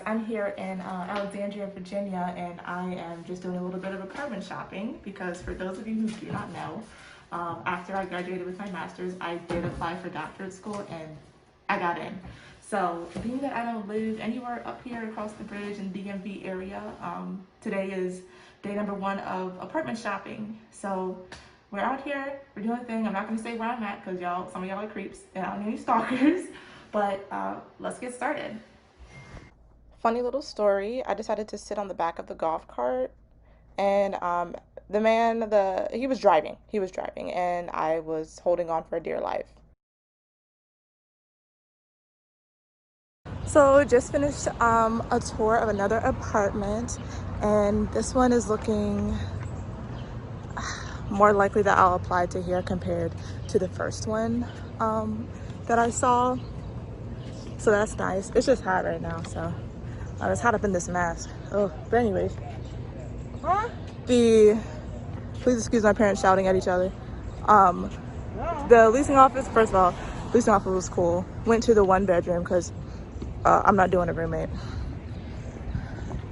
I'm here in Alexandria, Virginia, and I am just doing a little bit of apartment shopping because for those of you who do not know, after I graduated with my master's, I did apply for doctorate school and I got in. So being that I don't live anywhere up here across the bridge in DMV area, today is day number 1 of apartment shopping. So we're out here, we're doing a thing. I'm not gonna say where I'm at because some of y'all are creeps and I don't need any stalkers, but let's get started. Funny little story. I decided to sit on the back of the golf cart, and the man, he was driving. He was driving, and I was holding on for dear life. So just finished a tour of another apartment, and this one is looking more likely that I'll apply to here compared to the first one that I saw. So that's nice. It's just hot right now, so I was hot up in this mask. Oh, but anyways, please excuse my parents shouting at each other. The leasing office, first of all, leasing office was cool. Went to the 1-bedroom because I'm not doing a roommate.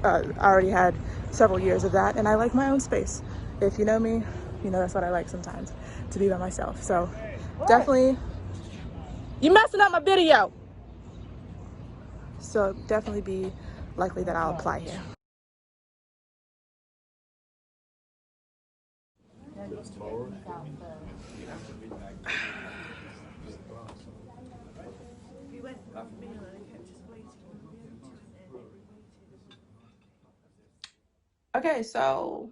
I already had several years of that, and I like my own space. If you know me, you know that's what I like sometimes, to be by myself. So definitely, you messing up my video. So definitely be likely that I'll apply here. Okay, so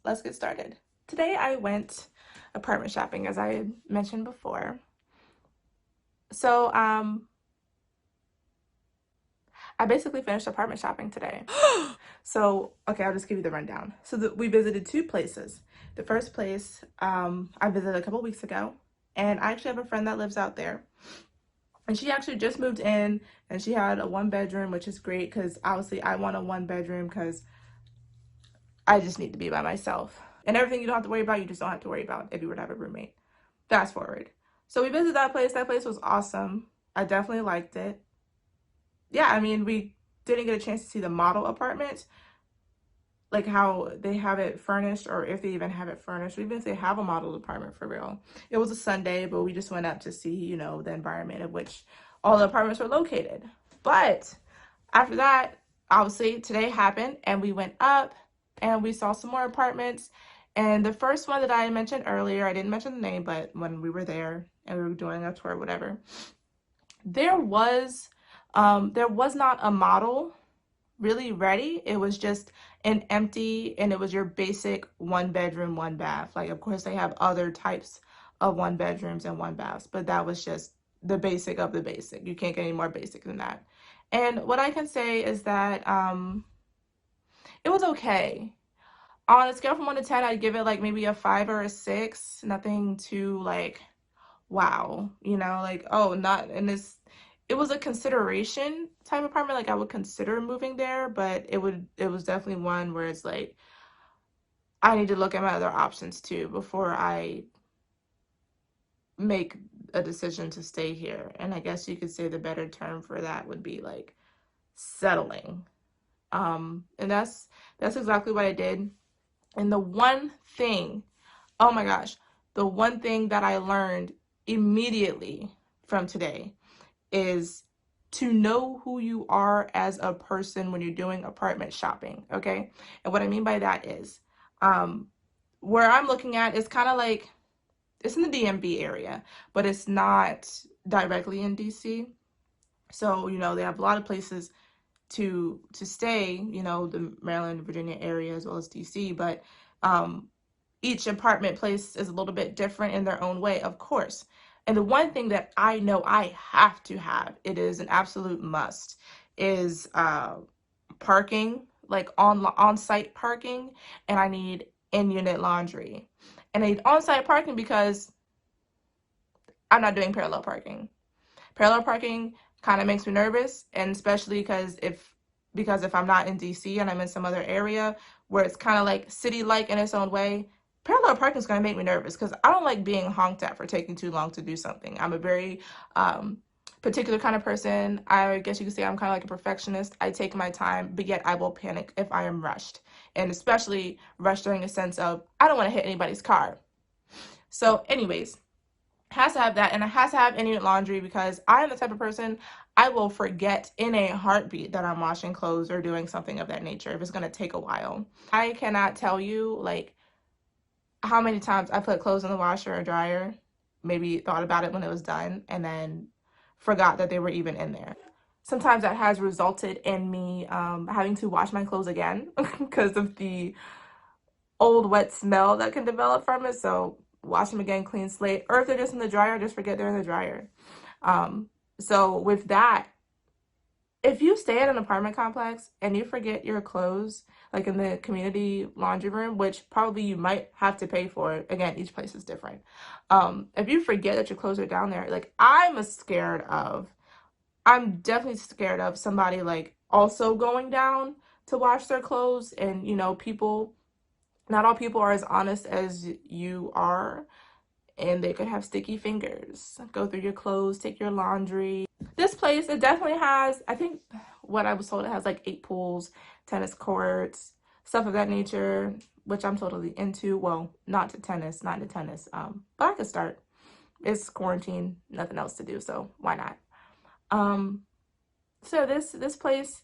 let's get started. Today I went apartment shopping, as I had mentioned before. So I basically finished apartment shopping today. So, okay, I'll just give you the rundown. So we visited 2 places. The first place I visited a couple weeks ago, and I actually have a friend that lives out there. And she actually just moved in, and she had a 1-bedroom, which is great because obviously I want a 1-bedroom because I just need to be by myself. And everything you don't have to worry about, you just don't have to worry about if you were to have a roommate. Fast forward. So we visited that place. That place was awesome. I definitely liked it. Yeah, I mean, we didn't get a chance to see the model apartment, like how they have it furnished, or if they even have it furnished, or even if they have a model apartment for real. It was a Sunday, but we just went up to see, you know, the environment in which all the apartments were located. But after that, obviously today happened, and we went up and we saw some more apartments. And the first one that I mentioned earlier, I didn't mention the name, but when we were there and we were doing a tour or whatever, there was not a model really ready. It was just an empty, and it was your basic 1-bedroom, 1-bath. Like, of course, they have other types of 1-bedrooms and 1-baths, but that was just the basic of the basic. You can't get any more basic than that. And what I can say is that it was okay. On a scale from 1 to 10, I'd give it like maybe a 5 or a 6. Nothing too like, wow, you know, like, oh, not in this. It was a consideration type apartment. Like, I would consider moving there, but it was definitely one where it's like, I need to look at my other options too before I make a decision to stay here. And I guess you could say the better term for that would be like settling. And that's exactly what I did. And the one thing, oh my gosh, the one thing that I learned immediately from today is to know who you are as a person when you're doing apartment shopping, okay? And what I mean by that is, where I'm looking at is kind of like, it's in the DMV area, but it's not directly in DC. So, you know, they have a lot of places to stay, you know, the Maryland, Virginia area as well as DC, but each apartment place is a little bit different in their own way, of course. And the one thing that I know I have to have, it is an absolute must, is parking, like on-site parking, and I need in-unit laundry. And I need on-site parking because I'm not doing parallel parking. Parallel parking kind of makes me nervous, and especially because if I'm not in DC and I'm in some other area where it's kind of like city-like in its own way, parallel parking is going to make me nervous because I don't like being honked at for taking too long to do something. I'm a very particular kind of person. I guess you could say I'm kind of like a perfectionist. I take my time, but yet I will panic if I am rushed. And especially rushed during a sense of, I don't want to hit anybody's car. So anyways, has to have that, and it has to have in-unit laundry because I am the type of person, I will forget in a heartbeat that I'm washing clothes or doing something of that nature if it's going to take a while. I cannot tell you like how many times I put clothes in the washer or dryer, maybe thought about it when it was done, and then forgot that they were even in there. Sometimes that has resulted in me having to wash my clothes again because of the old wet smell that can develop from it. So wash them again, clean slate. Or if they're just in the dryer, just forget they're in the dryer. So with that, if you stay at an apartment complex and you forget your clothes, like in the community laundry room, which probably you might have to pay for it. Again, each place is different. If you forget that your clothes are down there, like I'm definitely scared of somebody like also going down to wash their clothes. And you know, not all people are as honest as you are, and they could have sticky fingers, go through your clothes, take your laundry. This place, it definitely has, I think what I was told, it has like 8 pools, tennis courts, stuff of that nature, which I'm totally into. Well, not into tennis, but I could start. It's quarantine, nothing else to do, so why not? So this place,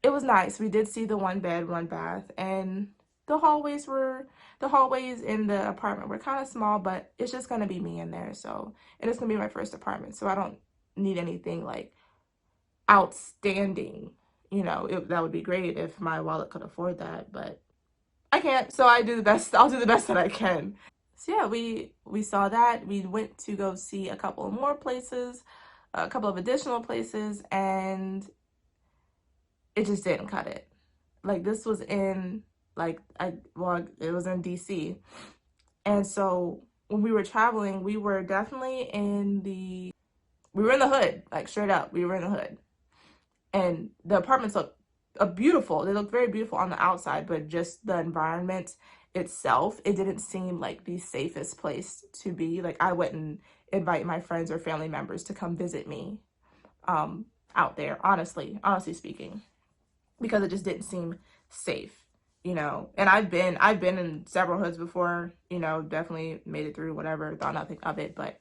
it was nice. We did see the 1 bed, 1 bath, and the hallways in the apartment were kind of small, but it's just gonna be me in there. So, and it's gonna be my first apartment, so I don't need anything like outstanding. You know, that would be great if my wallet could afford that, but I can't. So I do the best. I'll do the best that I can. So yeah, we saw that. We went to go see a couple of more places, a couple of additional places, and it just didn't cut it. Like this was in it was in DC. And so when we were traveling, we were definitely we were in the hood, like straight up, we were in the hood. And the apartments look beautiful. They look very beautiful on the outside, but just the environment itself, it didn't seem like the safest place to be. Like I wouldn't invite my friends or family members to come visit me out there, honestly speaking, because it just didn't seem safe, you know. And I've been in several hoods before, you know, definitely made it through, whatever, thought nothing of it. But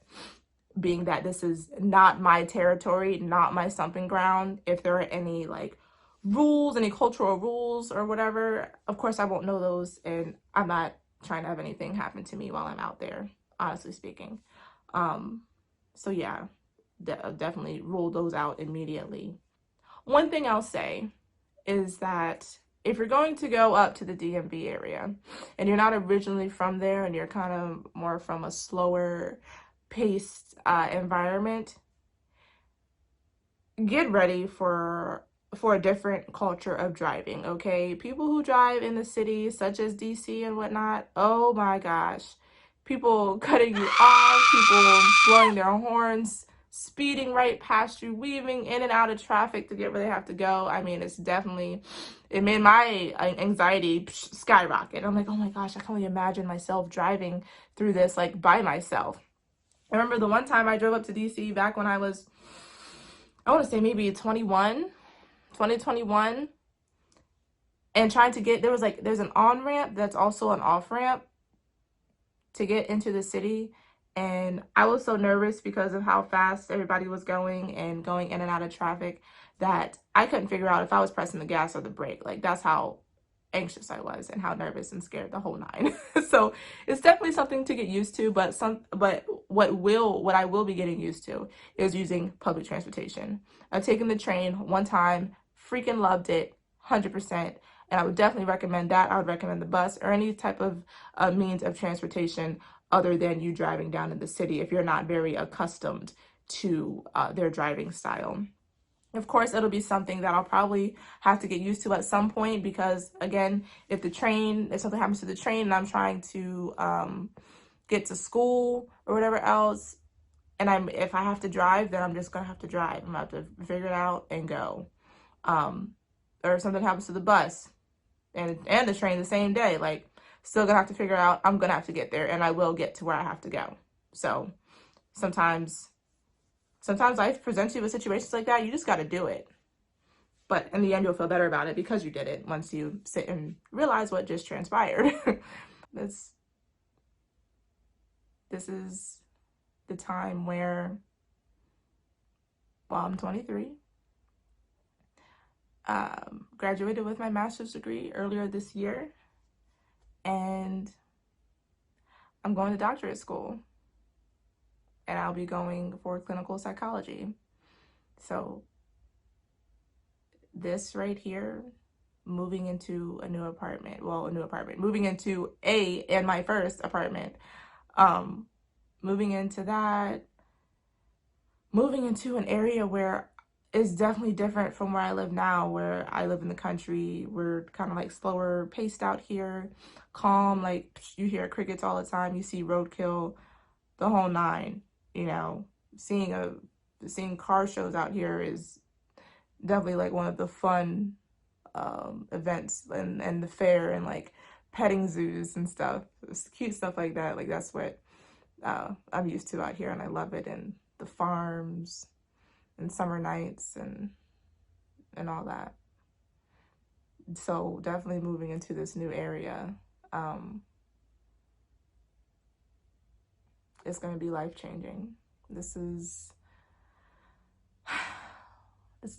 being that this is not my territory, not my stomping ground, if there are any like rules, any cultural rules or whatever, of course I won't know those, and I'm not trying to have anything happen to me while I'm out there, honestly speaking. So yeah, definitely rule those out immediately. One thing I'll say is that if you're going to go up to the DMV area and you're not originally from there and you're kind of more from a slower paced environment, get ready for a different culture of driving, okay? People who drive in the city such as DC and whatnot, oh my gosh, people cutting you off, people blowing their horns, speeding right past you, weaving in and out of traffic to get where they have to go. I mean, it made my anxiety skyrocket. I'm like, oh my gosh, I can only imagine myself driving through this like by myself. I remember the one time I drove up to DC back when I want to say maybe 2021, and trying to get, there's an on-ramp that's also an off-ramp to get into the city. And I was so nervous because of how fast everybody was going and going in and out of traffic that I couldn't figure out if I was pressing the gas or the brake. Like that's how anxious I was and how nervous and scared, the whole 9. So it's definitely something to get used to, but what I will be getting used to is using public transportation. I've taken the train one time, freaking loved it, 100%. And I would definitely recommend that. I would recommend the bus or any type of means of transportation other than you driving down in the city if you're not very accustomed to their driving style. Of course, it'll be something that I'll probably have to get used to at some point because, again, if something happens to the train and I'm trying to get to school or whatever else, and if I have to drive, then I'm just going to have to drive. I'm going to have to figure it out and go. Or if something happens to the bus and the train the same day, like, still going to have to figure out, I'm going to have to get there, and I will get to where I have to go. So sometimes Sometimes life presents you with situations like that. You just got to do it. But in the end, you'll feel better about it because you did it once you sit and realize what just transpired. this this is the time where, well, I'm 23. Graduated with my master's degree earlier this year, and I'm going to doctorate school, and I'll be going for clinical psychology. So this right here, moving into a new apartment, moving into and my first apartment, moving into that, moving into an area where it's definitely different from where I live now, where I live in the country. We're kind of like slower paced out here, calm, like you hear crickets all the time, you see roadkill, the whole nine, you know. Seeing car shows out here is definitely like one of the fun events, and the fair, and like petting zoos and stuff. It's cute stuff like that. Like that's what I'm used to out here, and I love it. And the farms and summer nights and all that. So definitely moving into this new area, it's going to be life-changing. This is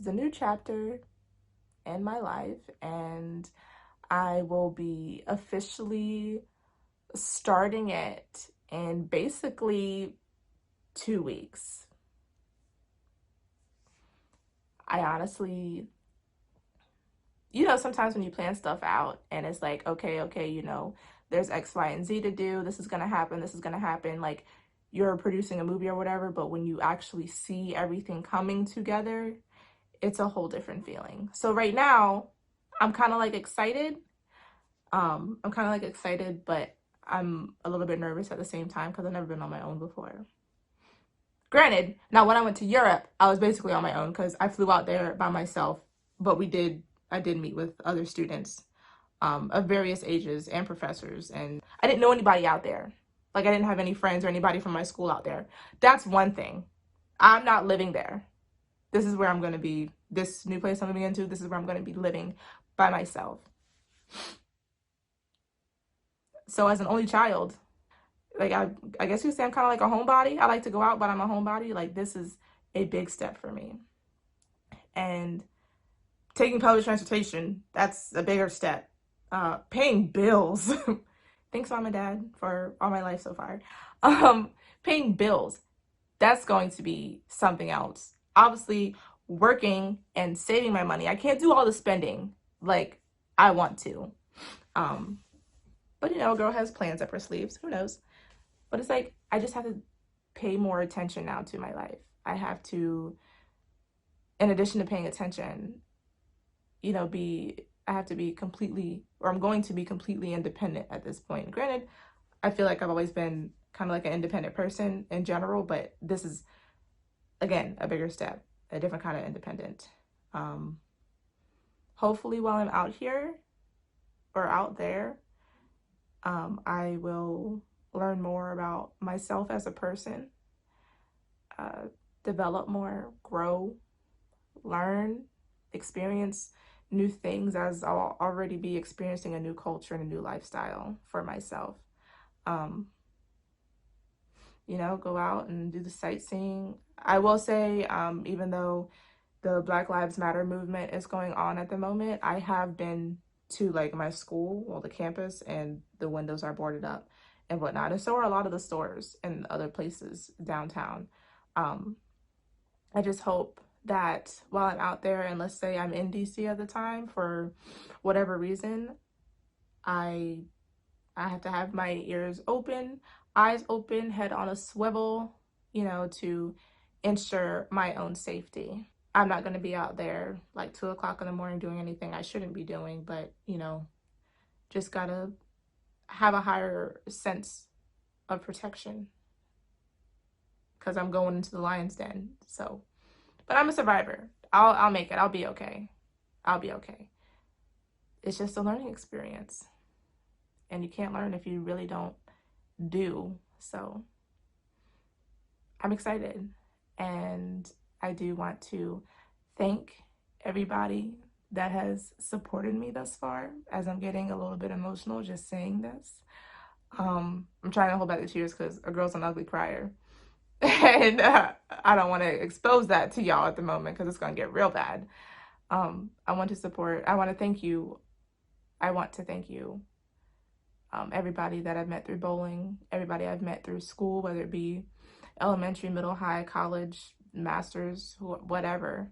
a new chapter in my life, and I will be officially starting it in basically 2 weeks. I honestly, sometimes when you plan stuff out and it's like, okay, there's X, Y, and Z to do. This is going to happen. This is going to happen. Like you're producing a movie or whatever, but when you actually see everything coming together, it's a whole different feeling. So right now, I'm kind of like excited. But I'm a little bit nervous at the same time because I've never been on my own before. Granted, now when I went to Europe, I was basically on my own because I flew out there by myself, but I did meet with other students of various ages and professors, and I didn't know anybody out there. Like I didn't have any friends or anybody from my school out there. That's one thing. I'm not living there. This is where I'm going to be, this new place I'm moving into, this is where I'm going to be living by myself. So as an only child, like I guess you say I'm kind of like a homebody. I like to go out, but I'm a homebody. Like this is a big step for me. And taking public transportation, that's a bigger step. Paying bills. Thanks, mom and dad, for all my life so far. Paying bills, that's going to be something else. Obviously, working and saving my money. I can't do all the spending like I want to. But a girl has plans up her sleeves. Who knows? But it's like I just have to pay more attention now to my life. I have to, in addition to paying attention, I have to be completely, or I'm going to be completely independent at this point. Granted, I feel like I've always been kind of like an independent person in general, but this is, again, a bigger step, a different kind of independent. Hopefully while I'm out here or out there, I will learn more about myself as a person, develop more, grow, learn, experience new things, as I'll already be experiencing a new culture and a new lifestyle for myself. Go out and do the sightseeing. I will say, even though the Black Lives Matter movement is going on at the moment, I have been to like my school, well, the campus, and the windows are boarded up and whatnot. And so are a lot of the stores and other places downtown. I just hope that while I'm out there, and let's say I'm in DC at the time for whatever reason, I have to have my ears open, eyes open, head on a swivel, to ensure my own safety. I'm not going to be out there like 2 o'clock in the morning doing anything I shouldn't be doing, but just gotta have a higher sense of protection because I'm going into the lion's den. So, but I'm a survivor. I'll make it. I'll be okay. I'll be okay. It's just a learning experience, and you can't learn if you really don't do. So I'm excited, And I do want to thank everybody that has supported me thus far, as I'm getting a little bit emotional just saying this. I'm trying to hold back the tears because a girl's an ugly crier. And I don't want to expose that to y'all at the moment because it's going to get real bad. I want to thank you. I want to thank you. Everybody that I've met through bowling, everybody I've met through school, whether it be elementary, middle, high, college, masters, whatever.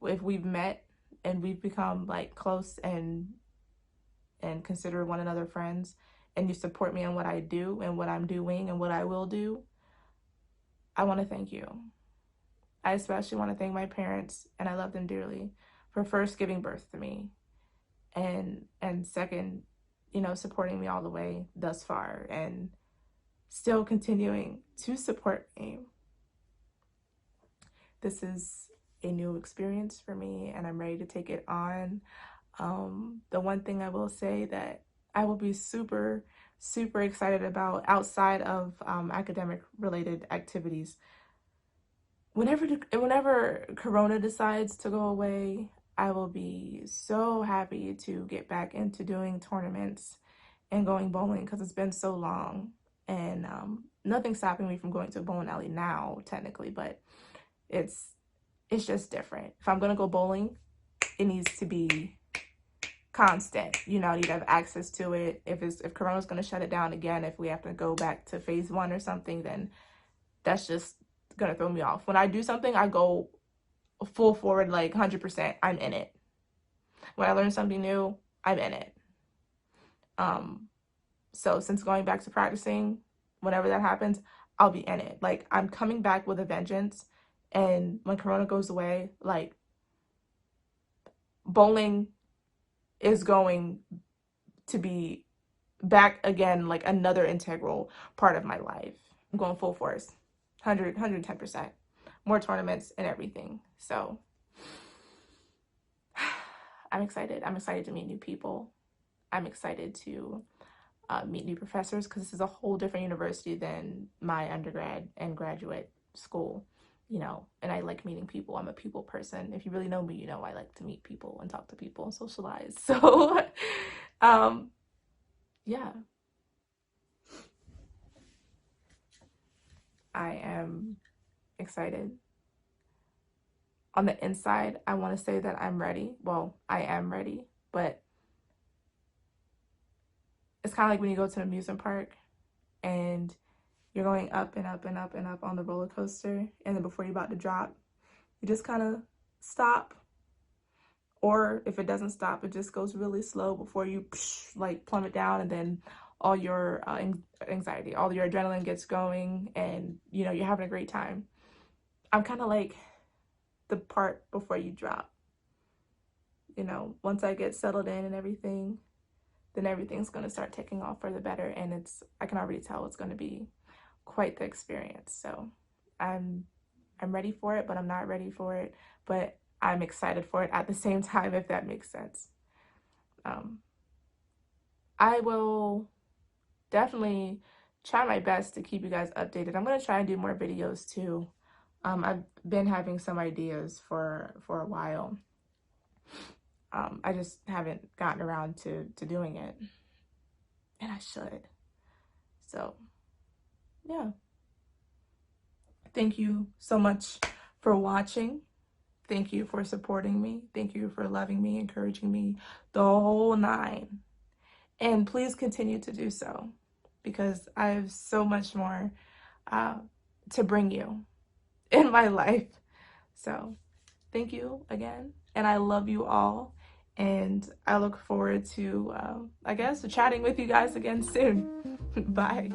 If we've met and we've become like close and consider one another friends, and you support me in what I do and what I'm doing and what I will do, I want to thank you. I especially want to thank my parents, and I love them dearly, for first giving birth to me, and second, supporting me all the way thus far and still continuing to support me. This is a new experience for me, and I'm ready to take it on. The one thing I will say that I will be super, super excited about outside of academic related activities, whenever Corona decides to go away, I will be so happy to get back into doing tournaments and going bowling because it's been so long. And nothing's stopping me from going to a bowling alley now, technically, but it's just different. If I'm gonna go bowling, it needs to be constant. I need to have access to it. If Corona's gonna shut it down again, if we have to go back to phase 1 or something, then that's just gonna throw me off. When I do something, I go full forward, like 100%. I'm in it. When I learn something new, I'm in it. So since going back to practicing, whenever that happens, I'll be in it. Like, I'm coming back with a vengeance. And when Corona goes away, like, bowling is going to be back again, like another integral part of my life. I'm going full force, 110%. More tournaments and everything. So I'm excited. I'm excited to meet new people. I'm excited to meet new professors because this is a whole different university than my undergrad and graduate school, and I like meeting people. I'm a people person. If you really know me, I like to meet people and talk to people and socialize. So, yeah, I am excited. On the inside, I want to say that I'm ready. Well, I am ready, but it's kind of like when you go to an amusement park and you're going up and up and up and up on the roller coaster, and then before you're about to drop, you just kind of stop. Or if it doesn't stop, it just goes really slow before you like plummet down, and then all your anxiety, all your adrenaline gets going, and you're having a great time. I'm kind of like the part before you drop. Once I get settled in and everything, then everything's going to start taking off for the better, and I can already tell it's going to be quite the experience. So I'm ready for it, but I'm not ready for it, but I'm excited for it at the same time, if that makes sense. I will definitely try my best to keep you guys updated. I'm going to try and do more videos too. I've been having some ideas for a while. I just haven't gotten around to doing it, and I should. So yeah, thank you so much for watching. Thank you for supporting me. Thank you for loving me, encouraging me, the whole 9. And please continue to do so, because I have so much more to bring you in my life. So thank you again, and I love you all, and I look forward to, I guess, chatting with you guys again soon. Bye.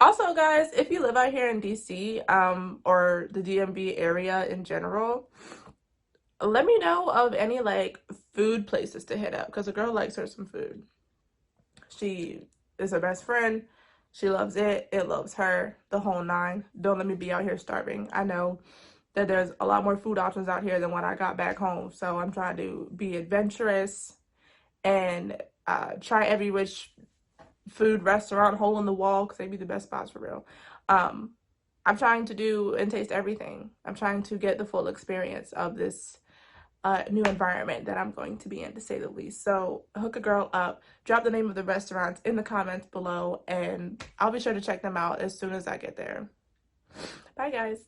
Also, guys, if you live out here in DC, or the DMV area in general, let me know of any like food places to hit up, because a girl likes her some food. She is her best friend. She loves it. It loves her. The whole 9. Don't let me be out here starving. I know that there's a lot more food options out here than what I got back home. So I'm trying to be adventurous and try every which food restaurant hole in the wall, because they be the best spots for real. Um, I'm trying to do and taste everything. I'm trying to get the full experience of this new environment that I'm going to be in, to say the least. So hook a girl up, drop the name of the restaurants in the comments below, and I'll be sure to check them out as soon as I get there. Bye, guys.